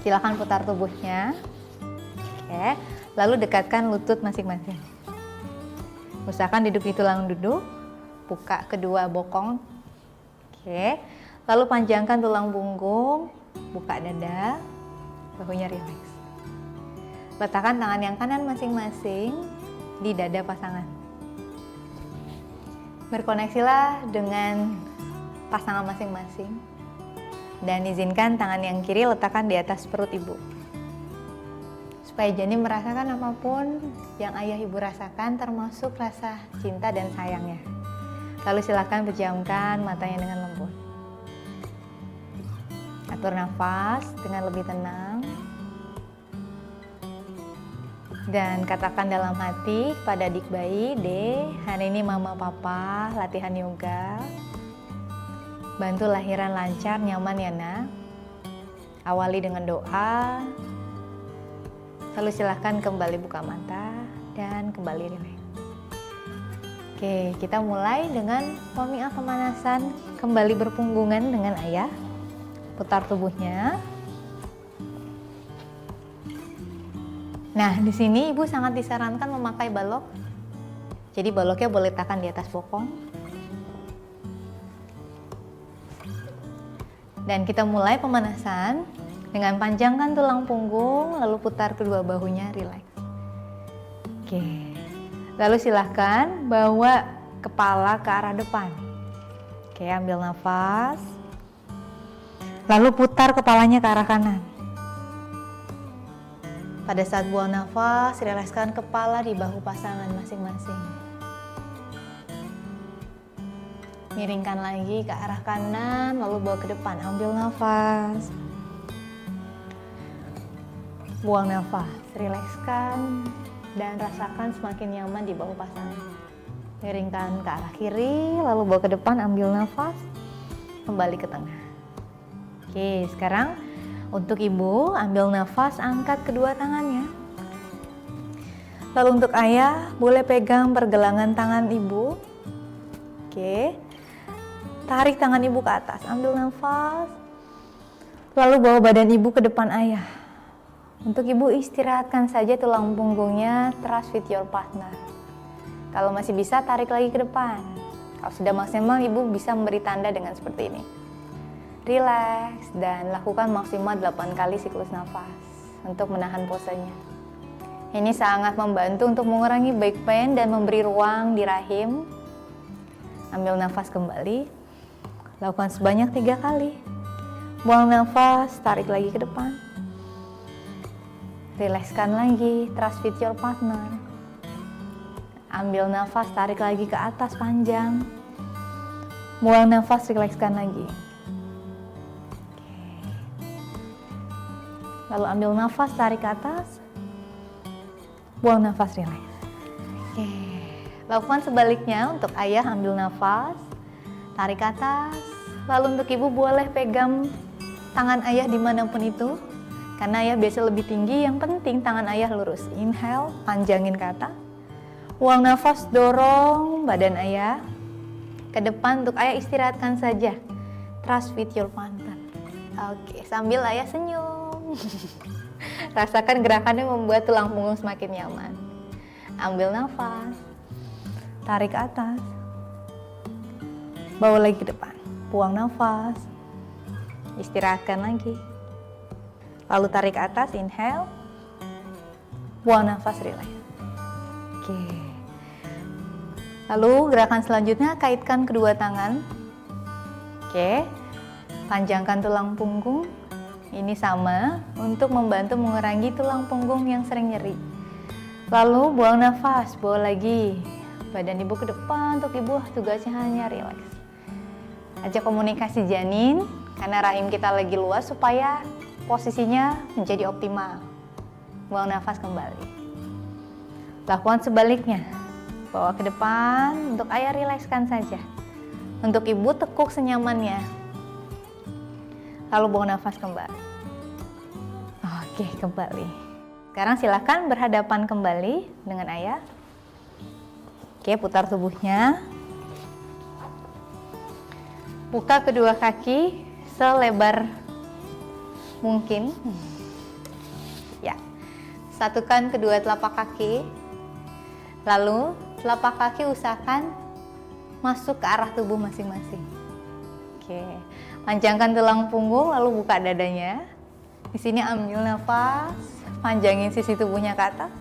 Silakan putar tubuhnya. Oke. Lalu dekatkan lutut masing-masing. Usahakan duduk di tulang duduk. Buka kedua bokong. Oke. Lalu panjangkan tulang punggung. Buka dada. Bahunya rileks. Letakkan tangan yang kanan masing-masing di dada pasangan. Berkoneksilah dengan pasangan masing-masing. Dan izinkan tangan yang kiri letakkan di atas perut ibu. Supaya janin merasakan apapun yang ayah ibu rasakan, termasuk rasa cinta dan sayangnya. Lalu silakan pejamkan matanya dengan lembut. Atur nafas dengan lebih tenang. Dan katakan dalam hati pada adik bayi, hari ini mama papa latihan yoga. Bantu lahiran lancar, nyaman ya nak. Awali dengan doa. Lalu silahkan kembali buka mata dan kembali rileks. Oke, kita mulai dengan warming up pemanasan. Kembali berpunggungan dengan ayah. Putar tubuhnya. Nah, di sini ibu sangat disarankan memakai balok. Jadi baloknya boleh letakkan di atas bokong. Dan kita mulai pemanasan dengan panjangkan tulang punggung, lalu putar kedua bahunya, rileks. Oke. Lalu silahkan bawa kepala ke arah depan. Oke, ambil nafas. Lalu putar kepalanya ke arah kanan. Pada saat buang nafas, rilekskan kepala di bahu pasangan masing-masing. Miringkan lagi ke arah kanan, lalu bawa ke depan. Ambil nafas. Buang nafas, rilekskan dan rasakan semakin nyaman di bahu pasangan. Miringkan ke arah kiri, lalu bawa ke depan. Ambil nafas, kembali ke tengah. Oke, sekarang untuk ibu, ambil nafas, angkat kedua tangannya. Lalu untuk ayah, boleh pegang pergelangan tangan ibu. Oke. Tarik tangan ibu ke atas, ambil nafas. Lalu bawa badan ibu ke depan ayah. Untuk ibu istirahatkan saja tulang punggungnya, trust with your partner. Kalau masih bisa, tarik lagi ke depan. Kalau sudah maksimal, ibu bisa memberi tanda dengan seperti ini. Relax dan lakukan maksimal 8 kali siklus nafas untuk menahan posenya. Ini sangat membantu untuk mengurangi back pain dan memberi ruang di rahim. Ambil nafas kembali. Lakukan sebanyak 3 kali. Buang nafas, tarik lagi ke depan. Rilekskan lagi, trust with your partner. Ambil nafas, tarik lagi ke atas panjang. Buang nafas, rilekskan lagi. Lalu ambil nafas, tarik ke atas. Buang nafas, rileks. Oke. Lakukan sebaliknya untuk ayah, ambil nafas. Tarik ke atas, lalu untuk ibu boleh pegang tangan ayah dimanapun itu. Karena ayah biasa lebih tinggi, yang penting tangan ayah lurus. Inhale, panjangin ke atas. Buang nafas, dorong badan ayah ke depan. Untuk ayah istirahatkan saja. Trust with your partner. Oke, sambil ayah senyum. Rasakan gerakannya membuat tulang punggung semakin nyaman. Ambil nafas. Tarik ke atas. Bawa lagi ke depan. Buang nafas. Istirahatkan lagi. Lalu tarik ke atas, inhale. Buang nafas, rileks. Oke. Lalu gerakan selanjutnya, kaitkan kedua tangan. Oke. Panjangkan tulang punggung. Ini sama untuk membantu mengurangi tulang punggung yang sering nyeri. Lalu buang nafas, bawa lagi badan ibu ke depan. Untuk ibu tugasnya hanya rileks. Ajak komunikasi janin karena rahim kita lagi luas supaya posisinya menjadi optimal. Buang nafas kembali. Lakukan sebaliknya. Bawa ke depan, untuk ayah rilekskan saja. Untuk ibu tekuk senyamannya. Lalu buang nafas kembali. Oke, kembali. Sekarang silakan berhadapan kembali dengan ayah. Oke, putar tubuhnya. Buka kedua kaki selebar mungkin. Ya. Satukan kedua telapak kaki. Lalu telapak kaki usahakan masuk ke arah tubuh masing-masing. Oke. Panjangkan tulang punggung lalu buka dadanya. Di sini ambil nafas, panjangin sisi tubuhnya ke atas.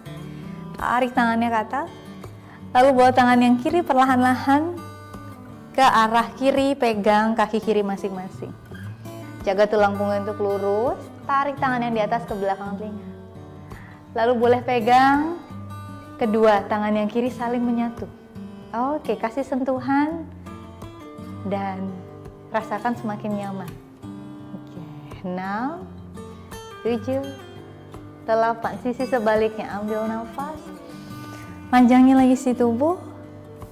Tarik tangannya ke atas. Lalu bawa tangan yang kiri perlahan-lahan ke arah kiri, pegang kaki kiri masing-masing. Jaga tulang punggung untuk lurus, tarik tangan yang di atas ke belakang telinga. Lalu boleh pegang kedua tangan yang kiri saling menyatu. Oke, kasih sentuhan dan rasakan semakin nyaman. Oke, 6, 7, 8, sisi sebaliknya, ambil nafas. Panjangin lagi si tubuh,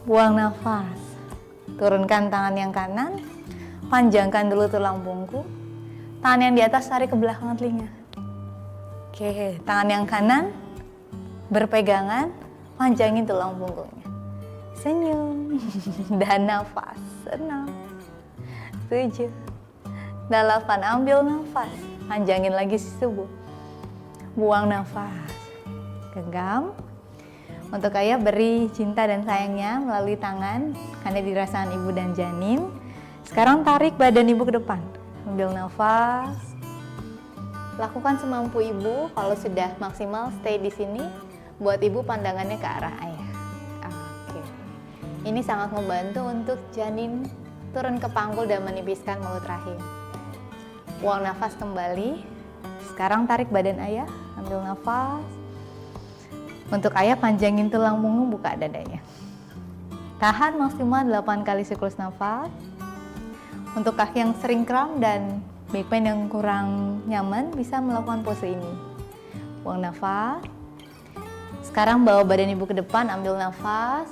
buang nafas. Turunkan tangan yang kanan, panjangkan dulu tulang punggung. Tangan yang di atas tarik ke belakang telinga. Oke, tangan yang kanan berpegangan, panjangin tulang punggungnya. Senyum dan nafas. 6, 7, 8, ambil nafas. Panjangin lagi si tubuh. Buang nafas. Genggam. Untuk ayah beri cinta dan sayangnya melalui tangan karena dirasakan ibu dan janin. Sekarang tarik badan ibu ke depan. Ambil nafas. Lakukan semampu ibu. Kalau sudah maksimal stay di sini. Buat ibu pandangannya ke arah ayah. Oke. Ini sangat membantu untuk janin turun ke panggul dan menipiskan mulut rahim. Buang nafas kembali. Sekarang tarik badan ayah. Ambil nafas. Untuk ayah panjangin tulang punggung, buka dadanya. Tahan maksimal 8 kali siklus nafas. Untuk kaki yang sering kram dan back pain yang kurang nyaman bisa melakukan pose ini. Buang nafas. Sekarang bawa badan ibu ke depan, ambil nafas.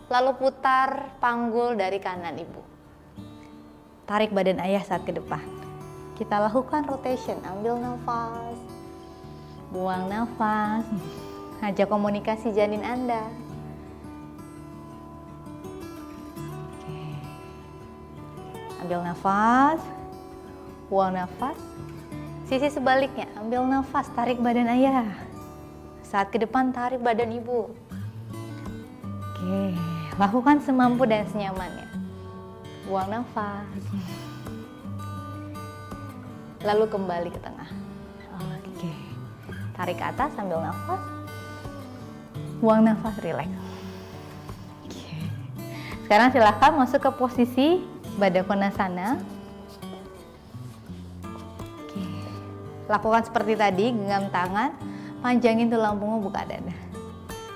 Lalu putar panggul dari kanan ibu. Tarik badan ayah saat ke depan. Kita lakukan rotation, ambil nafas. Buang nafas. Ajak komunikasi janin Anda. Oke. Ambil nafas, buang nafas. Sisi sebaliknya, ambil nafas, tarik badan ayah. Saat ke depan, tarik badan ibu. Oke, lakukan semampu dan senyamannya. Buang nafas. Lalu kembali ke tengah. Oke. Tarik ke atas, ambil nafas. Buang nafas, rileks. Oke. Sekarang silahkan masuk ke posisi Baddha Konasana. Oke. Lakukan seperti tadi, genggam tangan, panjangin tulang punggung, buka dada.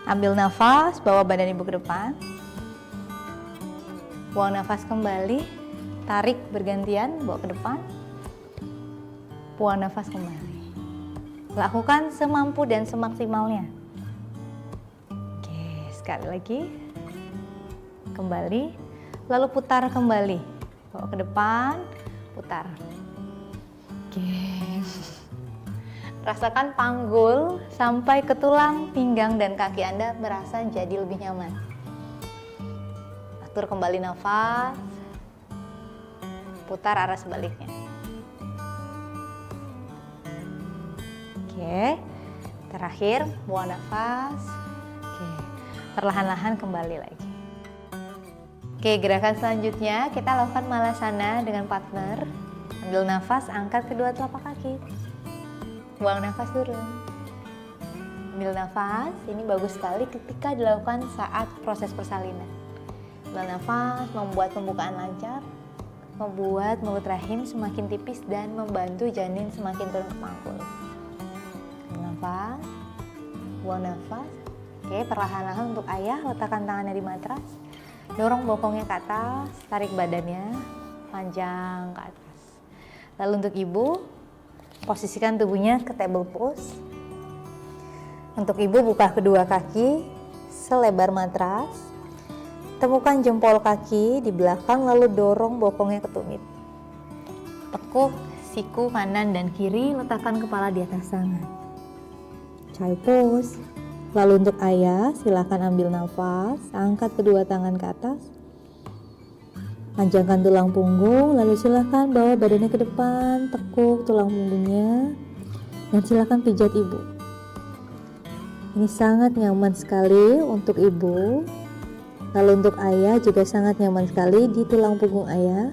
Ambil nafas, bawa badan ibu ke depan. Buang nafas kembali, tarik bergantian, bawa ke depan. Buang nafas kembali. Lakukan semampu dan semaksimalnya. Sekali lagi, kembali, lalu putar kembali, bawa ke depan, putar. Oke. Rasakan panggul sampai ke tulang, pinggang, dan kaki Anda merasa jadi lebih nyaman. Atur kembali nafas, putar arah sebaliknya. Oke, terakhir buang nafas. Oke. Perlahan-lahan kembali lagi. Oke, gerakan selanjutnya kita lakukan malasana dengan partner. Ambil nafas, angkat kedua telapak kaki. Buang nafas turun. Ambil nafas, ini bagus sekali ketika dilakukan saat proses persalinan. Ambil nafas, membuat pembukaan lancar, membuat mulut rahim semakin tipis dan membantu janin semakin turun ke panggul. Ambil nafas, buang nafas. Oke, perlahan-lahan untuk ayah, letakkan tangannya di matras. Dorong bokongnya ke atas, tarik badannya panjang ke atas. Lalu untuk ibu, posisikan tubuhnya ke table pose. Untuk ibu, buka kedua kaki selebar matras. Temukan jempol kaki di belakang, lalu dorong bokongnya ke tumit. Tekuk siku kanan dan kiri, letakkan kepala di atas tangan. Child pose. Lalu untuk ayah, silakan ambil nafas, angkat kedua tangan ke atas. Panjangkan tulang punggung, lalu silakan bawa badannya ke depan, tekuk tulang punggungnya, dan silakan pijat ibu. Ini sangat nyaman sekali untuk ibu. Lalu untuk ayah juga sangat nyaman sekali di tulang punggung ayah.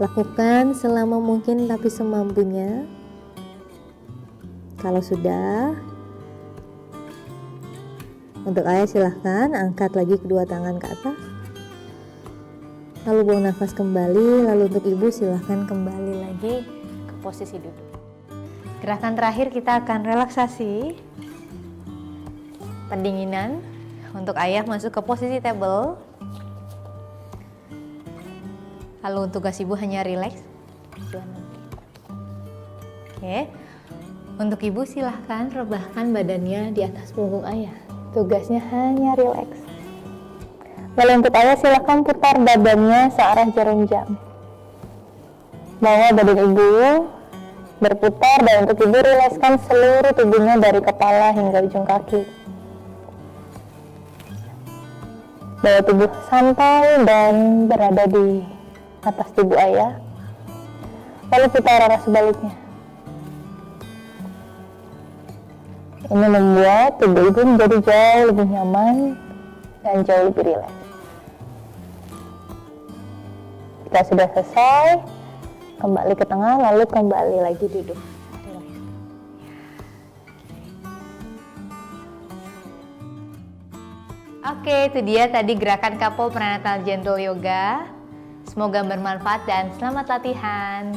Lakukan selama mungkin tapi semampunya. Kalau sudah, untuk ayah silahkan angkat lagi kedua tangan ke atas. Lalu buang nafas kembali. Lalu untuk ibu silahkan kembali lagi ke posisi duduk. Gerakan terakhir kita akan relaksasi, pendinginan. Untuk ayah masuk ke posisi table. Lalu untuk tugas ibu hanya rileks. Oke. Untuk ibu silahkan rebahkan badannya di atas punggung ayah. Tugasnya hanya rileks. Lalu untuk ayah silahkan putar badannya searah jarum jam. Bawa badan ibu berputar, dan untuk ibu rilekskan seluruh tubuhnya dari kepala hingga ujung kaki. Bawa tubuh santai dan berada di atas tubuh ayah. Lalu putar arah sebaliknya. Ini membuat tubuh ibu menjadi jauh lebih nyaman dan jauh lebih rileks. Kita sudah selesai. Kembali ke tengah, lalu kembali lagi duduk. Oke, itu dia tadi gerakan couple prenatal gentle yoga. Semoga bermanfaat dan selamat latihan.